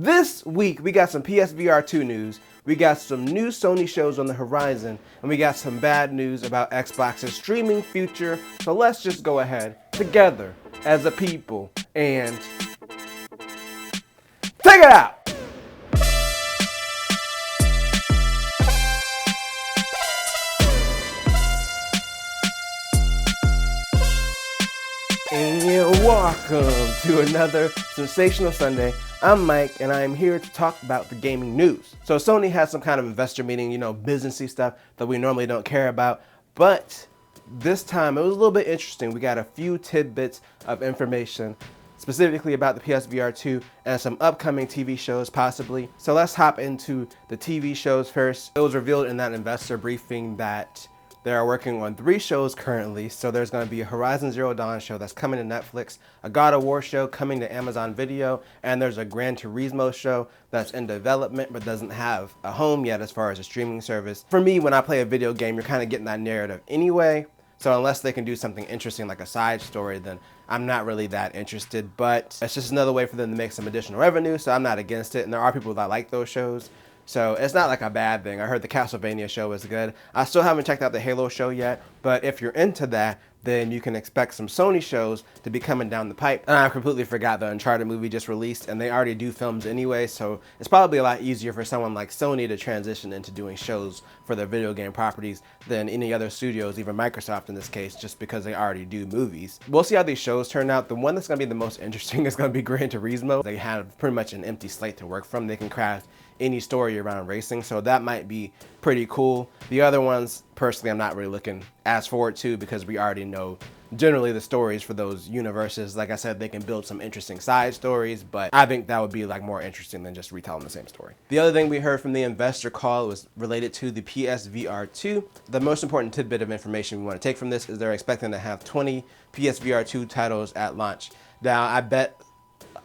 This week, we got some PSVR2 news, we got some new Sony shows on the horizon, and we got some bad news about Xbox's streaming future. So let's just go ahead, together, as a people, and take it out! And welcome to another sensational Sunday. I'm Mike, and I'm here to talk about the gaming news. So Sony has some kind of investor meeting, businessy stuff that we normally don't care about, but this time it was a little bit interesting. We got a few tidbits of information, specifically about the PSVR2 and some upcoming TV shows possibly. So let's hop into the TV shows first. It was revealed in that investor briefing that they are working on 3 shows currently. So there's going to be a Horizon Zero Dawn show that's coming to Netflix, a God of War show coming to Amazon Video, and there's a Gran Turismo show that's in development but doesn't have a home yet as far as a streaming service. For me, when I play a video game, you're kind of getting that narrative anyway. So unless they can do something interesting like a side story, then I'm not really that interested. But it's just another way for them to make some additional revenue, so I'm not against it. And there are people that like those shows, so it's not like a bad thing. I heard the Castlevania show is good. I still haven't checked out the Halo show yet, but if you're into that, then you can expect some Sony shows to be coming down the pipe. And I completely forgot the Uncharted movie just released, and they already do films anyway, so it's probably a lot easier for someone like Sony to transition into doing shows for their video game properties than any other studios, even Microsoft in this case, just because they already do movies. We'll see how these shows turn out. The one that's gonna be the most interesting is gonna be Gran Turismo. They have pretty much an empty slate to work from. They can craft any story around racing, so that might be pretty cool. The other ones, personally, I'm not really looking as forward to because we already know generally the stories for those universes. Like I said, they can build some interesting side stories, but I think that would be more interesting than just retelling the same story. The other thing we heard from the investor call was related to the PSVR2. The most important tidbit of information we want to take from this is they're expecting to have 20 PSVR2 titles at launch. Now, I bet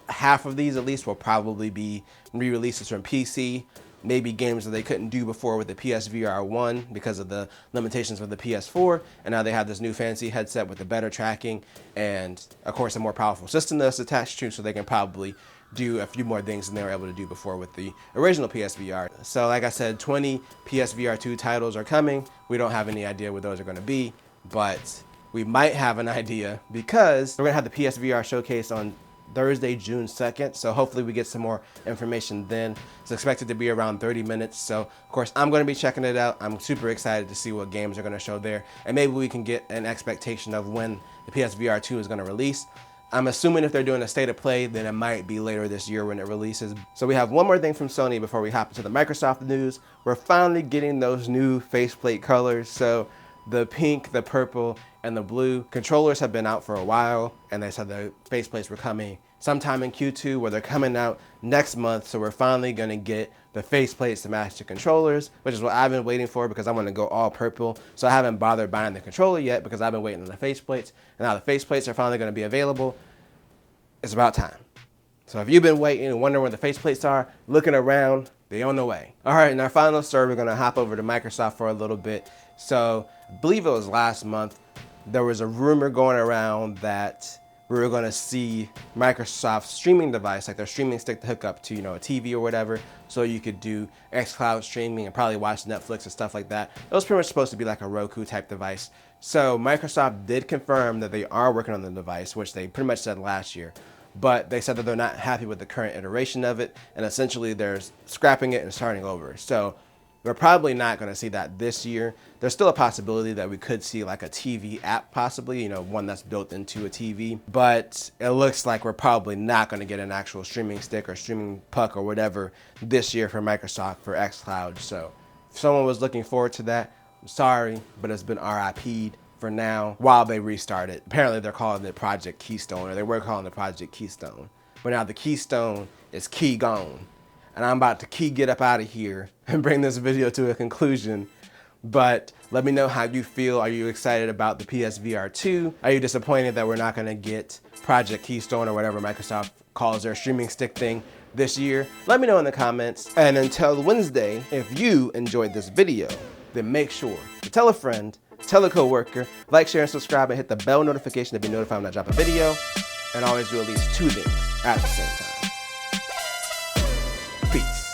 half of these at least will probably be re-releases from PC, maybe games that they couldn't do before with the PSVR1 because of the limitations of the PS4, and now they have this new fancy headset with the better tracking and of course a more powerful system that's attached to, so they can probably do a few more things than they were able to do before with the original PSVR. So like I said, 20 PSVR2 titles are coming. We don't have any idea what those are going to be, but we might have an idea because we're going to have the PSVR Showcase on Thursday, June 2nd. So hopefully we get some more information then. It's expected to be around 30 minutes. So of course I'm going to be checking it out. I'm super excited to see what games are going to show there. And maybe we can get an expectation of when the PSVR 2 is going to release. I'm assuming if they're doing a state of play, then it might be later this year when it releases. So we have one more thing from Sony before we hop into the Microsoft news. We're finally getting those new faceplate colors. So the pink, the purple, and the blue controllers have been out for a while, and they said the faceplates were coming sometime in Q2, where they're coming out next month. So we're finally gonna get the faceplates to match the controllers, which is what I've been waiting for because I want to go all purple. So I haven't bothered buying the controller yet because I've been waiting on the faceplates, and now the faceplates are finally gonna be available. It's about time. So if you've been waiting and wondering where the faceplates are, looking around, they're on the way. All right, in our final story, we're gonna hop over to Microsoft for a little bit. So I believe it was last month, there was a rumor going around that we were gonna see Microsoft's streaming device, like their streaming stick to hook up to, a TV or whatever, so you could do xCloud streaming and probably watch Netflix and stuff like that. It was pretty much supposed to be like a Roku type device. So Microsoft did confirm that they are working on the device, which they pretty much said last year. But they said that they're not happy with the current iteration of it, and essentially they're scrapping it and starting over. So we're probably not going to see that this year. There's still a possibility that we could see like a TV app possibly, one that's built into a TV. But it looks like we're probably not going to get an actual streaming stick or streaming puck or whatever this year for Microsoft for xCloud. So if someone was looking forward to that, I'm sorry, but it's been RIP'd for now while they restart it. Apparently they're calling it Project Keystone, or they were calling it Project Keystone. But now the Keystone is key gone. And I'm about to get up out of here and bring this video to a conclusion. But let me know how you feel. Are you excited about the PSVR 2? Are you disappointed that we're not gonna get Project Keystone or whatever Microsoft calls their streaming stick thing this year? Let me know in the comments. And until Wednesday, if you enjoyed this video, then make sure to tell a friend, tell a coworker, like, share, and subscribe, and hit the bell notification to be notified when I drop a video. And always do at least 2 things at the same time. Peace.